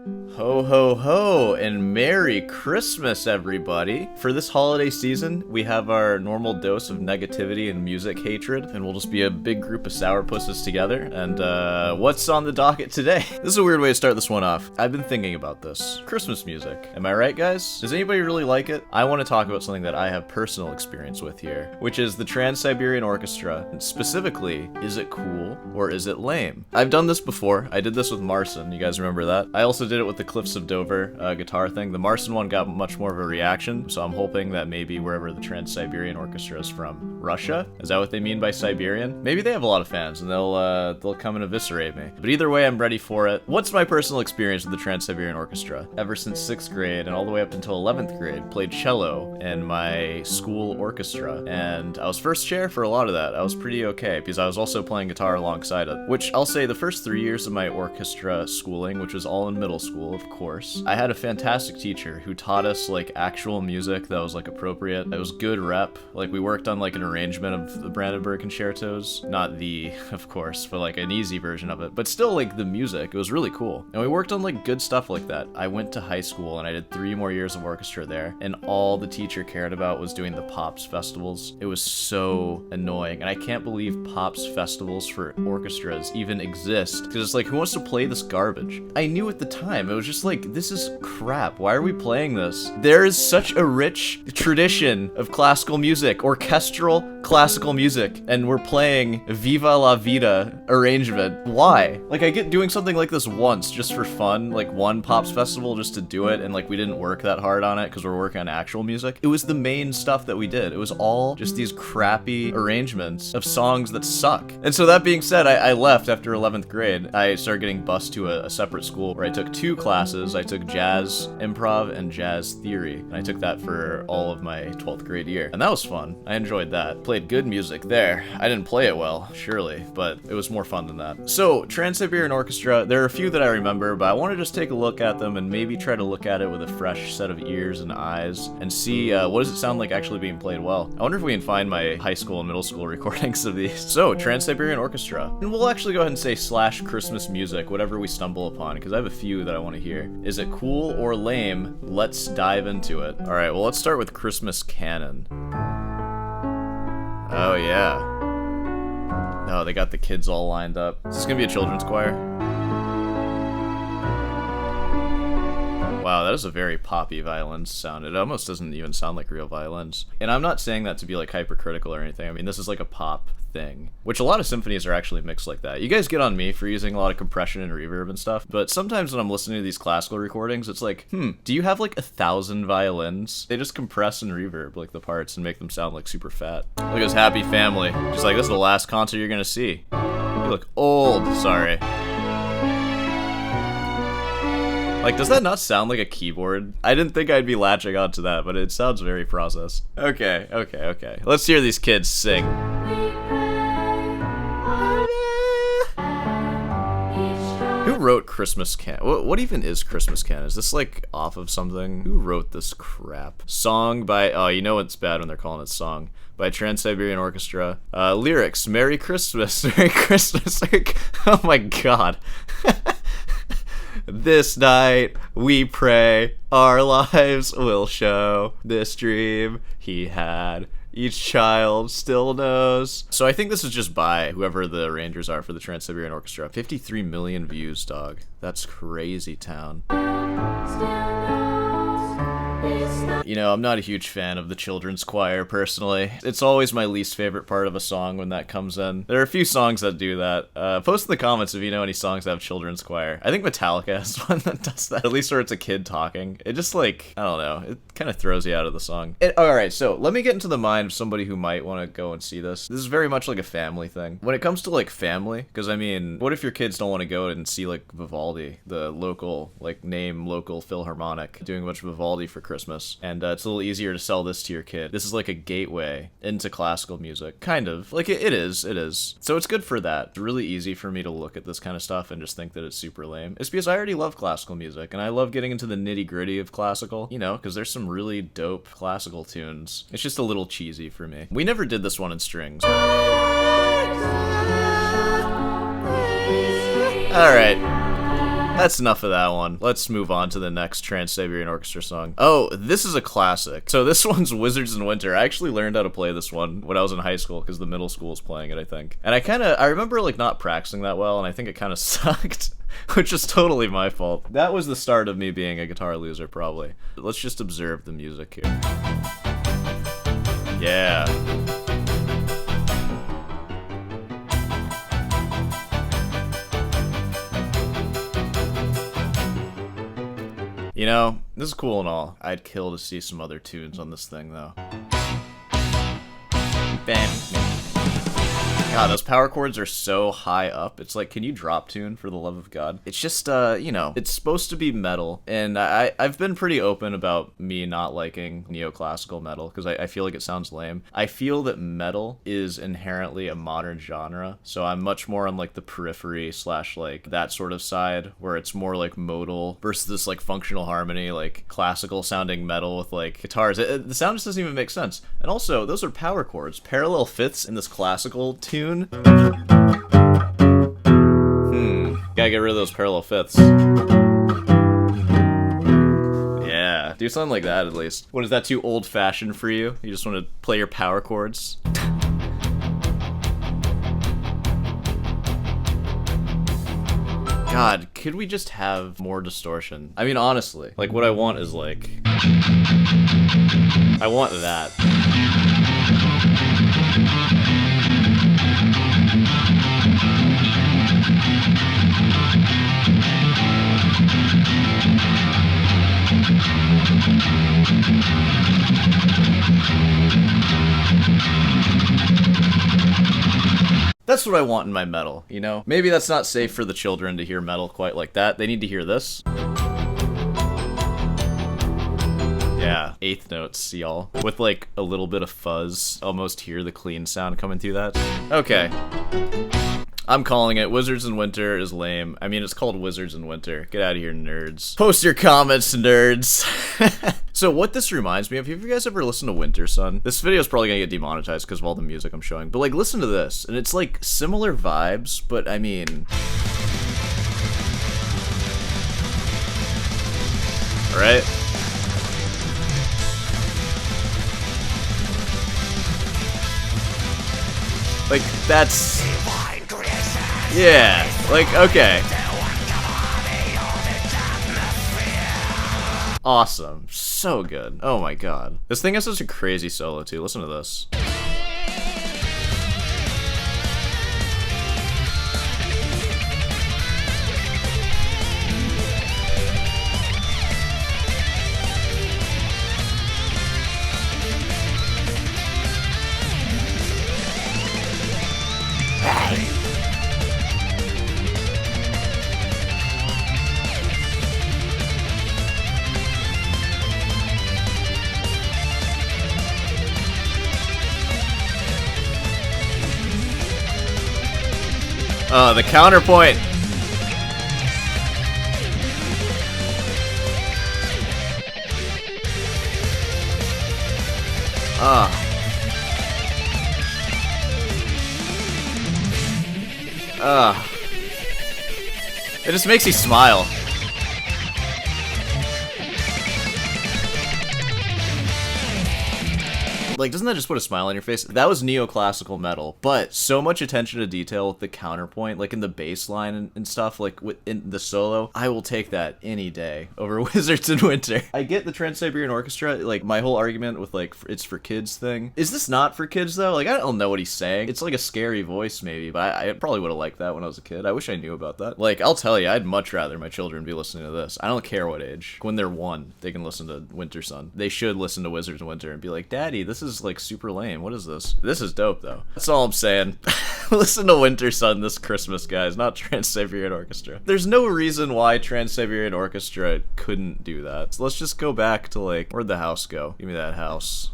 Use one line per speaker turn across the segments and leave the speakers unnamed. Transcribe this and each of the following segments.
Ho ho ho and Merry Christmas, everybody! For this holiday season, we have our normal dose of negativity and music hatred, and we'll just be a big group of sourpusses together. And what's on the docket today? This is a weird way to start this one off. I've been thinking about this. Christmas music. Am I right, guys? Does anybody really like it? I want to talk about something that I have personal experience with here, which is the Trans-Siberian Orchestra. And specifically, is it cool or is it lame? I've done this before. I did this with Marson. You guys remember that? I also did it with the Cliffs of Dover guitar thing. The Marson one got much more of a reaction, so I'm hoping that maybe wherever the Trans-Siberian Orchestra is from, Russia? Is that what they mean by Siberian? Maybe they have a lot of fans and they'll come and eviscerate me. But either way, I'm ready for it. What's my personal experience with the Trans-Siberian Orchestra? Ever since 6th grade and all the way up until 11th grade, played cello in my school orchestra, and I was first chair for a lot of that. I was pretty okay because I was also playing guitar alongside it, which I'll say the first 3 years of my orchestra schooling, which was all in middle school, of course, I had a fantastic teacher who taught us like actual music that was like appropriate. It was good rep. Like we worked on like an arrangement of the Brandenburg concertos, not the, of course, but like an easy version of it, but still like the music. It was really cool. And we worked on like good stuff like that. I went to high school and I did 3 more years of orchestra there, and all the teacher cared about was doing the Pops festivals. It was so annoying, and I can't believe Pops festivals for orchestras even exist, because it's like, who wants to play this garbage? I knew at the time, it was just like, this is crap. Why are we playing this? There is such a rich tradition of classical music, orchestral classical music, and we're playing Viva la Vida arrangement. Why? Like, I get doing something like this once just for fun, like one Pops festival just to do it, and like we didn't work that hard on it because we're working on actual music. It was the main stuff that we did. It was all just these crappy arrangements of songs that suck. And so that being said, I left after 11th grade. I started getting bused to a separate school where I took 2 classes. I took jazz improv and jazz theory, and I took that for all of my 12th grade year. And that was fun. I enjoyed that. Played good music there. I didn't play it well, surely, but it was more fun than that. So, Trans-Siberian Orchestra, there are a few that I remember, but I want to just take a look at them and maybe try to look at it with a fresh set of ears and eyes and see what does it sound like actually being played well. I wonder if we can find my high school and middle school recordings of these. So, Trans-Siberian Orchestra. And we'll actually go ahead and say / Christmas music, whatever we stumble upon, because I have a few that I want to hear. Is it cool or lame? Let's dive into it. Alright, well, let's start with Christmas Canon. Oh, yeah. Oh, they got the kids all lined up. Is this gonna be a children's choir? Wow, that is a very poppy violin sound. It almost doesn't even sound like real violins. And I'm not saying that to be like hypercritical or anything. I mean, this is like a pop thing, which a lot of symphonies are actually mixed like that. You guys get on me for using a lot of compression and reverb and stuff, but sometimes when I'm listening to these classical recordings, it's like, do you have like 1,000 violins? They just compress and reverb like the parts and make them sound like super fat. Look at this happy family. Just like, this is the last concert you're gonna see. You look old. Sorry. Like, does that not sound like a keyboard? I didn't think I'd be latching onto that, but it sounds very processed. Okay. Let's hear these kids sing. Who wrote Christmas Canon? What even is Christmas Canon? Is this like off of something? Who wrote this crap? Song by, oh, you know it's bad when they're calling it song. By Trans-Siberian Orchestra. Lyrics, Merry Christmas, Merry Christmas. Oh my god. This night we pray our lives will show this dream he had. Each child still knows. So I think this is just by whoever the arrangers are for the Trans-Siberian Orchestra. 53 million views, dog. That's crazy town. You know, I'm not a huge fan of the children's choir, personally. It's always my least favorite part of a song when that comes in. There are a few songs that do that. Post in the comments if you know any songs that have children's choir. I think Metallica has one that does that, at least where it's a kid talking. It just like, I don't know, it kind of throws you out of the song. Alright, so let me get into the mind of somebody who might want to go and see this. This is very much like a family thing. When it comes to like family, because I mean, what if your kids don't want to go and see like Vivaldi, the local, like local Philharmonic, doing a bunch of Vivaldi for Christmas, and it's a little easier to sell this to your kid. This is like a gateway into classical music. Kind of. Like, it is. So it's good for that. It's really easy for me to look at this kind of stuff and just think that it's super lame. It's because I already love classical music, and I love getting into the nitty-gritty of classical, you know, because there's some really dope classical tunes. It's just a little cheesy for me. We never did this one in strings. Alright. That's enough of that one. Let's move on to the next Trans-Siberian Orchestra song. Oh, this is a classic. So this one's Wizards in Winter. I actually learned how to play this one when I was in high school because the middle school was playing it, I think. And I remember like not practicing that well, and I think it kind of sucked, which is totally my fault. That was the start of me being a guitar loser, probably. Let's just observe the music here. Yeah. You know, this is cool and all. I'd kill to see some other tunes on this thing, though. Bam. God, those power chords are so high up. It's like, can you drop tune for the love of God? It's just, you know, it's supposed to be metal, and I've been pretty open about me not liking neoclassical metal, because I feel like it sounds lame. I feel that metal is inherently a modern genre, so I'm much more on, like, the periphery / like, that sort of side, where it's more, like, modal versus this, like, functional harmony, like, classical-sounding metal with, like, guitars. The sound just doesn't even make sense. And also, those are power chords. Parallel fifths in this classical tune. Gotta get rid of those parallel fifths. Yeah, do something like that at least. What, is that too old-fashioned for you? You just want to play your power chords? God, could we just have more distortion? I mean, honestly, like, what I want is, like, I want that. That's what I want in my metal, you know? Maybe that's not safe for the children to hear metal quite like that. They need to hear this. Yeah, eighth notes, y'all. With like a little bit of fuzz. Almost hear the clean sound coming through that. Okay. I'm calling it. Wizards in Winter is lame. I mean, it's called Wizards in Winter. Get out of here, nerds. Post your comments, nerds. So what this reminds me of, have you guys ever listened to Winter Sun? This video is probably gonna get demonetized because of all the music I'm showing, but like, listen to this, and it's like similar vibes, but I mean... Right? Like, that's... Yeah, like, okay. Awesome. So good. Oh my god. This thing has such a crazy solo, too. Listen to this. The counterpoint. It just makes you smile. Like, doesn't that just put a smile on your face? That was neoclassical metal, but so much attention to detail with the counterpoint, like in the bass line and stuff, like in the solo. I will take that any day over Wizards in Winter. I get the Trans-Siberian Orchestra, like my whole argument with like, it's for kids thing. Is this not for kids though? Like, I don't know what he's saying. It's like a scary voice maybe, but I probably would have liked that when I was a kid. I wish I knew about that. Like, I'll tell you, I'd much rather my children be listening to this. I don't care what age. When they're 1, they can listen to Winter Sun. They should listen to Wizards in Winter and be like, Daddy, this is like super lame. What is this? This is dope though. That's all I'm saying. Listen to Winter Sun this Christmas, guys, not Trans-Siberian Orchestra. There's no reason why Trans-Siberian Orchestra couldn't do that. So let's just go back to like, where'd the house go? Give me that house.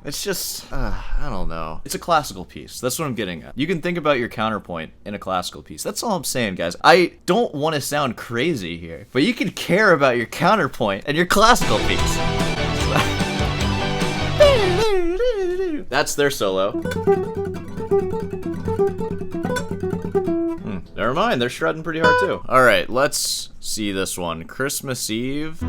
It's just, I don't know. It's a classical piece. That's what I'm getting at. You can think about your counterpoint in a classical piece. That's all I'm saying, guys. I don't want to sound crazy here, but you can care about your counterpoint and your classical piece. That's their solo. Never mind, they're shredding pretty hard too. Alright, let's see this one. Christmas Eve.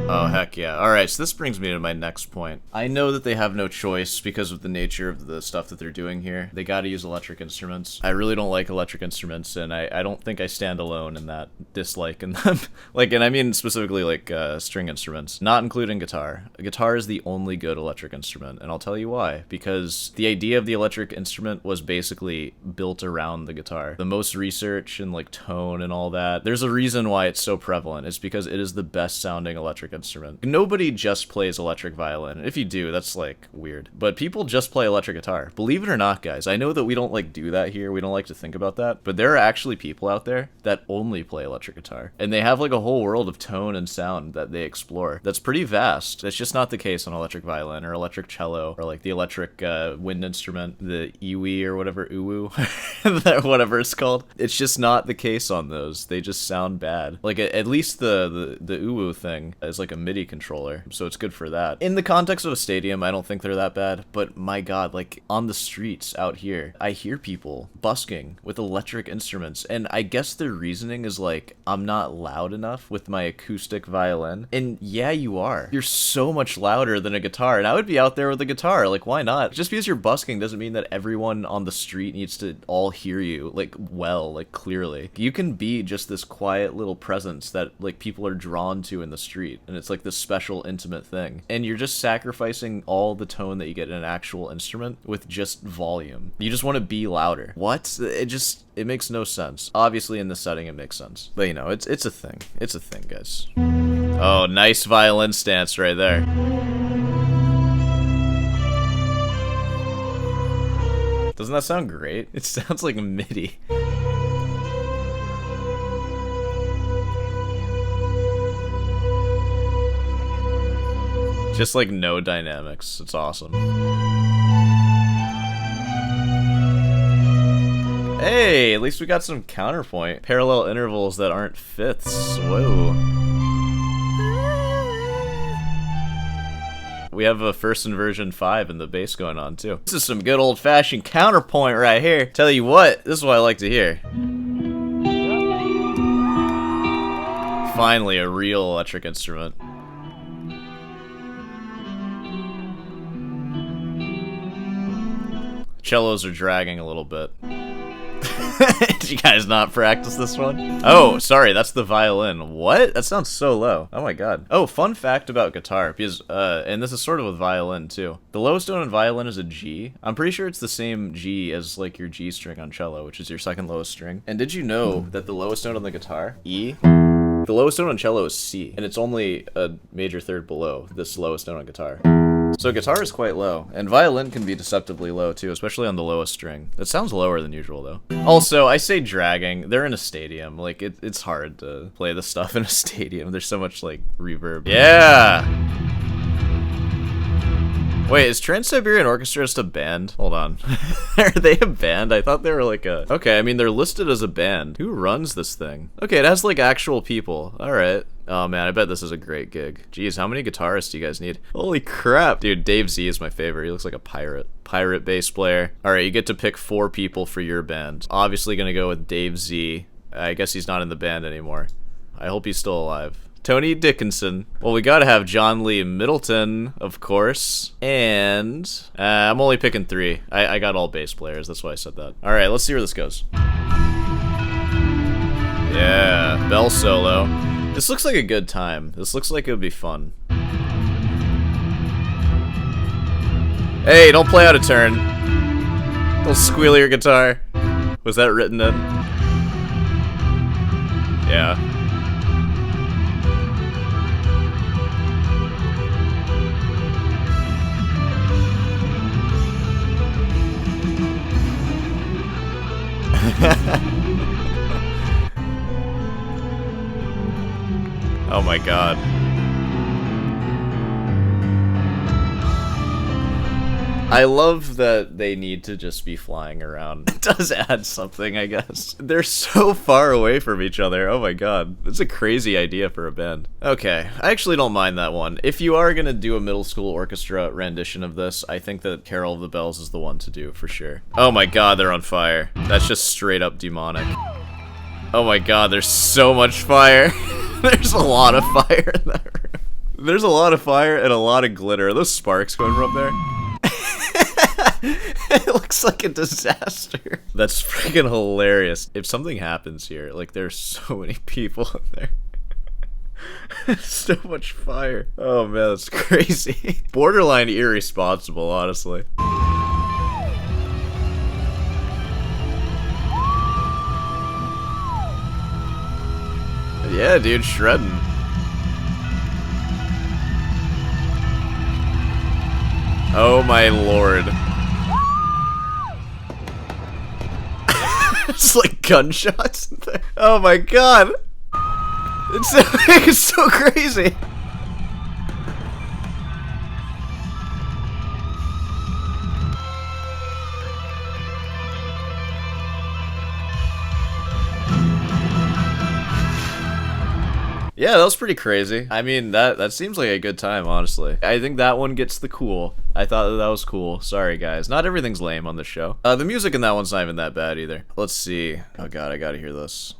Oh, heck yeah. Alright, so this brings me to my next point. I know that they have no choice because of the nature of the stuff that they're doing here. They gotta use electric instruments. I really don't like electric instruments, and I don't think I stand alone in that dislike in them. Like, and I mean specifically like string instruments, not including guitar. Guitar is the only good electric instrument, and I'll tell you why. Because the idea of the electric instrument was basically built around the guitar. The most research and like tone and all that. There's a reason why it's so prevalent. It's because it is the best sounding electric instrument. Nobody just plays electric violin. If you do, that's like weird. But people just play electric guitar. Believe it or not, guys. I know that we don't like do that here. We don't like to think about that. But there are actually people out there that only play electric guitar. And they have like a whole world of tone and sound that they explore. That's pretty vast. That's just not the case on electric violin or electric cello or like the electric wind instrument, the iwi or whatever, uwu, whatever it's called. It's just not the case on those. They just sound bad. Like at least the uwu thing is like a MIDI controller, so it's good for that. In the context of a stadium, I don't think they're that bad, but my god, like on the streets out here, I hear people busking with electric instruments, and I guess their reasoning is like, I'm not loud enough with my acoustic violin. And yeah, you are. You're so much louder than a guitar, and I would be out there with a guitar, like why not? Just because you're busking doesn't mean that everyone on the street needs to all hear you, like well, like clearly. You can be just this quiet little presence that like people are drawn to in the street, and it's like this special intimate thing, and you're just sacrificing all the tone that you get in an actual instrument with just volume. You just want to be louder. What? It makes no sense. Obviously in this setting it makes sense, but you know, it's a thing. It's a thing, guys. Oh, nice violin stance right there. Doesn't that sound great? It sounds like MIDI. Just like no dynamics. It's awesome. Hey, at least we got some counterpoint. Parallel intervals that aren't fifths. Whoa. We have a first inversion 5 in the bass going on too. This is some good old-fashioned counterpoint right here. Tell you what, this is what I like to hear. Finally, a real electric instrument. Cellos are dragging a little bit. Did you guys not practice this one? Oh, sorry, that's the violin. What? That sounds so low. Oh my god. Oh, fun fact about guitar, because, and this is sort of with violin too. The lowest note on violin is a G. I'm pretty sure it's the same G as like your G string on cello, which is your second lowest string. And did you know that the lowest note on the guitar, E, the lowest note on cello is C, and it's only a major third below this lowest note on guitar. So guitar is quite low, and violin can be deceptively low too, especially on the lowest string. It sounds lower than usual though. Also, I say dragging, they're in a stadium. Like, it's hard to play this stuff in a stadium. There's so much like reverb. Yeah! Wait, is Trans-Siberian Orchestra just a band? Hold on. Are they a band? I thought they were like a... Okay, I mean, they're listed as a band. Who runs this thing? Okay, it has like actual people. Alright. Oh man, I bet this is a great gig. Jeez, how many guitarists do you guys need? Holy crap. Dude, Dave Z is my favorite. He looks like a pirate. Pirate bass player. Alright, you get to pick 4 people for your band. Obviously gonna go with Dave Z. I guess he's not in the band anymore. I hope he's still alive. Tony Dickinson. Well, we gotta have John Lee Middleton, of course. And I'm only picking 3. I got all bass players, that's why I said that. Alright, let's see where this goes. Yeah, bell solo. This looks like a good time. This looks like it would be fun. Hey, don't play out of turn. Don't squeal your guitar. Was that written in? Yeah. Oh my god. I love that they need to just be flying around. It does add something, I guess. They're so far away from each other. Oh my god. It's a crazy idea for a band. Okay, I actually don't mind that one. If you are gonna do a middle school orchestra rendition of this, I think that Carol of the Bells is the one to do, for sure. Oh my god, they're on fire. That's just straight up demonic. Oh my god, there's so much fire. There's a lot of fire in that room. There's a lot of fire and a lot of glitter. Are those sparks going from up there? It looks like a disaster. That's freaking hilarious. If something happens here, like there's so many people in there. So much fire. Oh man, that's crazy. Borderline irresponsible, honestly. Yeah, dude, shredding. Oh my lord. It's like gunshots in there. Oh my god. It's so crazy. Yeah, that was pretty crazy. I mean, that seems like a good time, honestly. I think that one gets the cool. I thought that was cool. Sorry, guys. Not everything's lame on this show. The music in that one's not even that bad, either. Let's see. Oh god, I gotta hear this.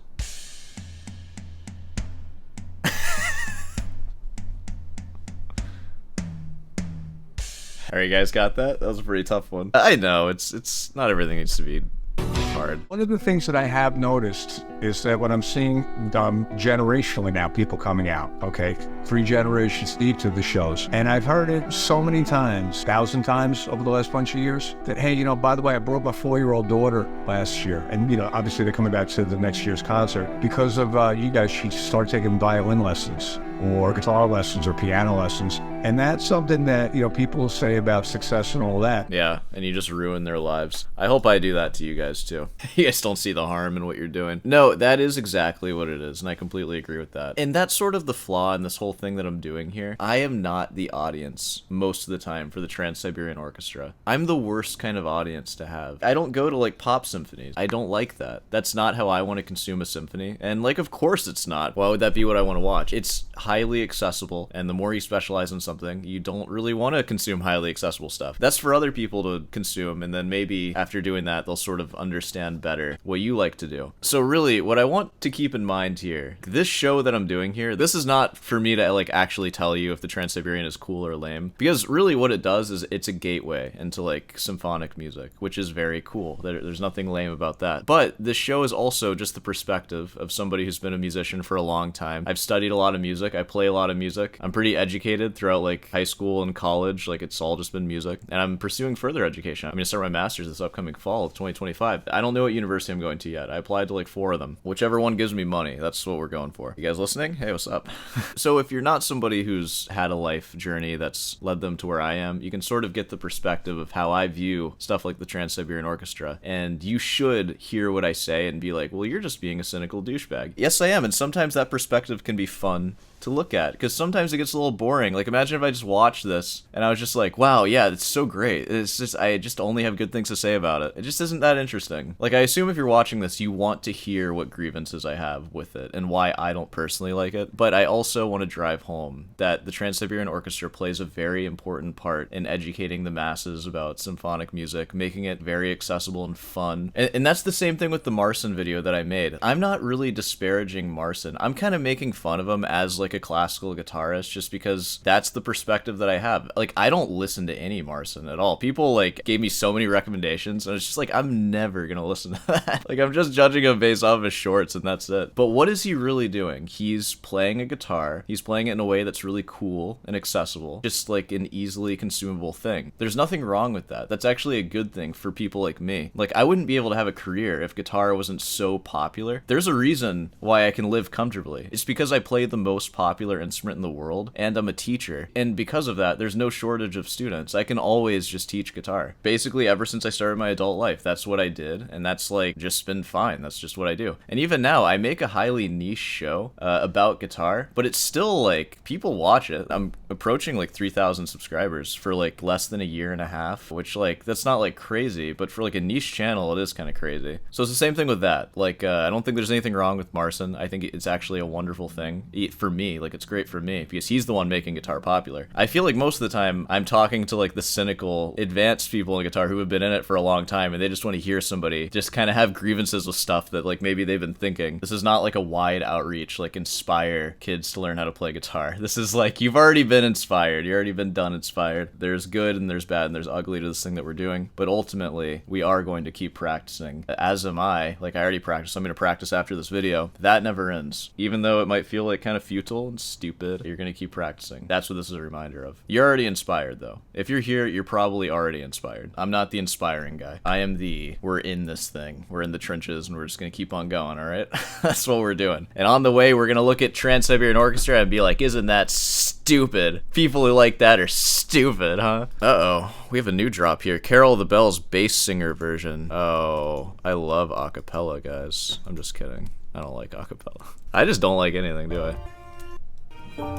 Alright, you guys got that? That was a pretty tough one. I know, it's not everything needs to be hard.
One of the things that I have noticed is that when I'm seeing generationally now, people coming out, okay, 3 generations deep to the shows, and I've heard it so many times, 1,000 times over the last bunch of years, that, hey, you know, by the way, I brought my 4-year-old daughter last year, and, you know, obviously they're coming back to the next year's concert. Because of you guys, she started taking violin lessons, or guitar lessons, or piano lessons, and that's something that, you know, people say about success and all that.
Yeah, and you just ruin their lives. I hope I do that to you guys, too. You guys don't see the harm in what you're doing. No, that is exactly what it is, and I completely agree with that. And that's sort of the flaw in this whole thing that I'm doing here. I am not the audience most of the time for the Trans-Siberian Orchestra. I'm the worst kind of audience to have. I don't go to, like, pop symphonies. I don't like that. That's not how I want to consume a symphony. And, like, of course it's not. Why would that be what I want to watch? It's highly accessible, and the more you specialize in something, you don't really want to consume highly accessible stuff. That's for other people to consume, and then maybe after doing that, they'll sort of understand better what you like to do. So really, what I want to keep in mind here, this show that I'm doing here, this is not for me to like actually tell you if the Trans-Siberian is cool or lame, because really what it does is it's a gateway into like symphonic music, which is very cool. There's nothing lame about that. But this show is also just the perspective of somebody who's been a musician for a long time. I've studied a lot of music. I play a lot of music. I'm pretty educated throughout like high school and college. Like it's all just been music, and I'm pursuing further education. I'm gonna start my master's this upcoming fall of 2025. I don't know what university I'm going to yet. I applied to like 4 of them. Whichever one gives me money, that's what we're going for. You guys listening? Hey, what's up? So if you're not somebody who's had a life journey that's led them to where I am, you can sort of get the perspective of how I view stuff like the Trans-Siberian Orchestra, and you should hear what I say and be like, well, you're just being a cynical douchebag. Yes, I am, and sometimes that perspective can be fun to look at, because sometimes it gets a little boring. Like imagine if I just watched this and I was just like, wow, yeah, it's so great. It's just, I just only have good things to say about it. It just isn't that interesting. Like I assume if you're watching this, you want to hear what grievances I have with it and why I don't personally like it. But I also want to drive home that the Trans-Siberian Orchestra plays a very important part in educating the masses about symphonic music, making it very accessible and fun. And that's the same thing with the Marson video that I made. I'm not really disparaging Marson. I'm kind of making fun of him as like a classical guitarist just because that's the perspective that I have. Like I don't listen to any Marson at all. People like gave me so many recommendations and it's just like I'm never gonna listen to that. Like I'm just judging him based off his shorts and that's it. But what is he really doing? He's playing a guitar. He's playing it in a way that's really cool and accessible, just like an easily consumable thing. There's nothing wrong with that. That's actually a good thing for people like me. Like I wouldn't be able to have a career if guitar wasn't so popular. There's a reason why I can live comfortably. It's because I play the most popular instrument in the world and I'm a teacher. And because of that, there's no shortage of students. I can always just teach guitar. Basically, ever since I started my adult life, that's what I did. And that's like just been fine. That's just what I do. And even now, I make a highly niche show about guitar, but it's still like people watch it. I'm approaching like 3,000 subscribers for like less than a year and a half, which like that's not like crazy, but for like a niche channel it is kind of crazy. So it's the same thing with that. Like I don't think there's anything wrong with Marcin. I think it's actually a wonderful thing for me. Like it's great for me because he's the one making guitar popular. I feel like most of the time I'm talking to like the cynical advanced people in guitar who have been in it for a long time, and they just want to hear somebody just kind of have grievances with stuff that like maybe they've been thinking. This is not like a wide outreach, like inspire kids to learn how to play guitar. This is like, you've already been inspired. You've already been done inspired. There's good and there's bad and there's ugly to this thing that we're doing. But ultimately, we are going to keep practicing. As am I. Like I already practiced. I'm going to practice after this video. That never ends. Even though it might feel like kind of futile and stupid, you're going to keep practicing. That's what this is a reminder of. You're already inspired though. If you're here, you're probably already inspired. I'm not the inspiring guy. I am we're in this thing. We're in the trenches and we're just going to keep on going, all right? That's what we're doing. And on the way, we're going to look at Trans-Siberian Orchestra and be like, isn't that stupid? People who like that are stupid, huh? Uh-oh. We have a new drop here. Carol the Bells bass singer version. Oh, I love acapella, guys. I'm just kidding. I don't like acapella. I just don't like anything, do I?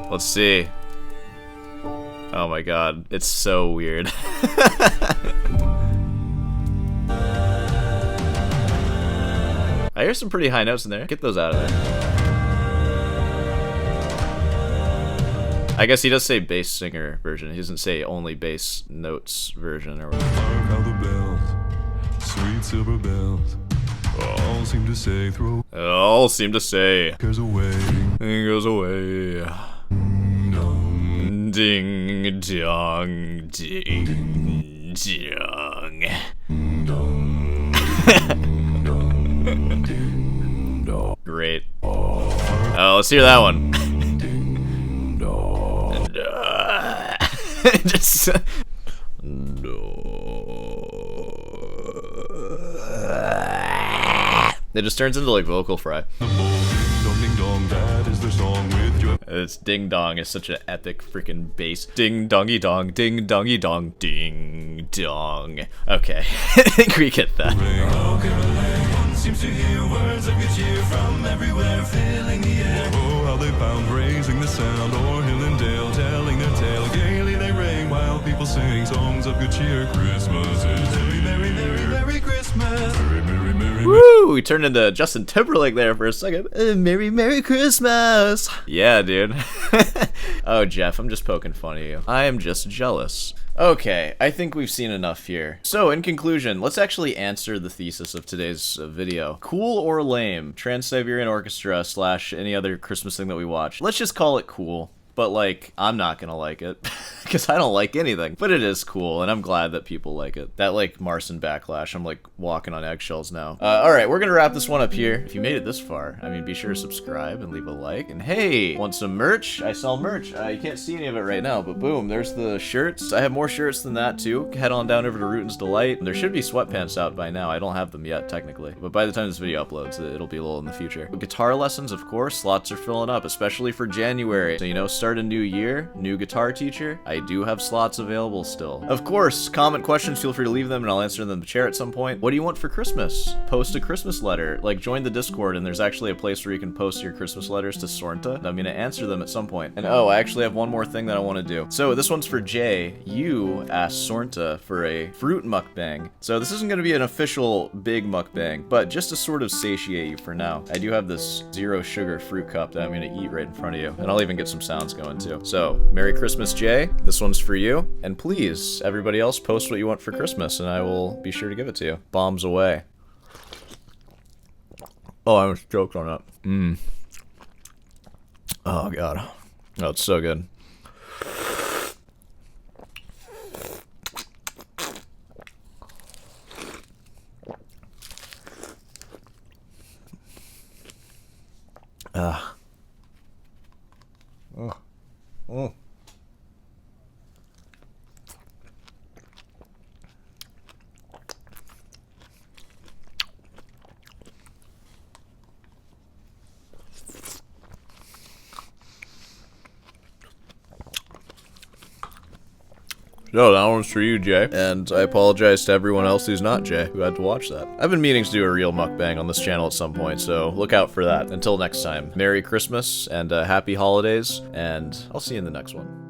Let's see. Oh my god. It's so weird. I hear some pretty high notes in there. Get those out of there. I guess he does say bass singer version. He doesn't say only bass notes version or whatever.
Hark how the bells, sweet silver bells, all seem to say throw.
All seem to say.
Goes away.
It goes away.
Dong.
Ding dong, ding dong.
Dong. Ding dong.
Great. Oh, let's hear that one.
Ding dong.
Just. It just turns into like vocal fry.
Ding dong, that is the song with you.
It's ding dong is such an epic freaking bass. Ding dongy dong, ding dongy dong, ding dong. Okay, I think we get that.
How Caroline seems to hear words of good cheer from everywhere, filling the air. Oh, how they pound, raising the sound, o'er hill and dale, telling their tale. Gaily they ring while people sing songs of good cheer. Christmas is merry, merry, merry, merry Christmas. Merry, merry, merry.
Woo! We turned into Justin Timberlake there for a second. Merry, Merry Christmas! Yeah, dude. Oh, Jeff, I'm just poking fun at you. I am just jealous. Okay, I think we've seen enough here. So, in conclusion, let's actually answer the thesis of today's video. Cool or lame? Trans-Siberian Orchestra / any other Christmas thing that we watch. Let's just call it cool. But, like, I'm not gonna like it, because I don't like anything. But it is cool, and I'm glad that people like it. That, like, Marcin backlash, I'm, like, walking on eggshells now. Alright, we're gonna wrap this one up here. If you made it this far, I mean, be sure to subscribe and leave a like. And hey, want some merch? I sell merch. You can't see any of it right now, but boom, there's the shirts. I have more shirts than that, too. Head on down over to Rutin's Delight. There should be sweatpants out by now. I don't have them yet, technically. But by the time this video uploads, it'll be a little in the future. Guitar lessons, of course, slots are filling up, especially for January. So, you know, start a new year, new guitar teacher. I do have slots available still. Of course, comment questions, feel free to leave them and I'll answer them in the chair at some point. What do you want for Christmas? Post a Christmas letter. Like, join the Discord and there's actually a place where you can post your Christmas letters to Sornta. I'm gonna answer them at some point. And oh, I actually have one more thing that I want to do. So this one's for Jay. You asked Sornta for a fruit mukbang. So this isn't gonna be an official big mukbang, but just to sort of satiate you for now. I do have this 0 sugar fruit cup that I'm gonna eat right in front of you. And I'll even get some sounds going too. So, Merry Christmas, Jay. This one's for you. And please, everybody else, post what you want for Christmas, and I will be sure to give it to you. Bombs away. Oh, I was choked on that. Oh, God. Oh, it's so good. Oh. So that one's for you, Jay. And I apologize to everyone else who's not Jay, who had to watch that. I've been meaning to do a real mukbang on this channel at some point, so look out for that. Until next time, Merry Christmas and Happy Holidays, and I'll see you in the next one.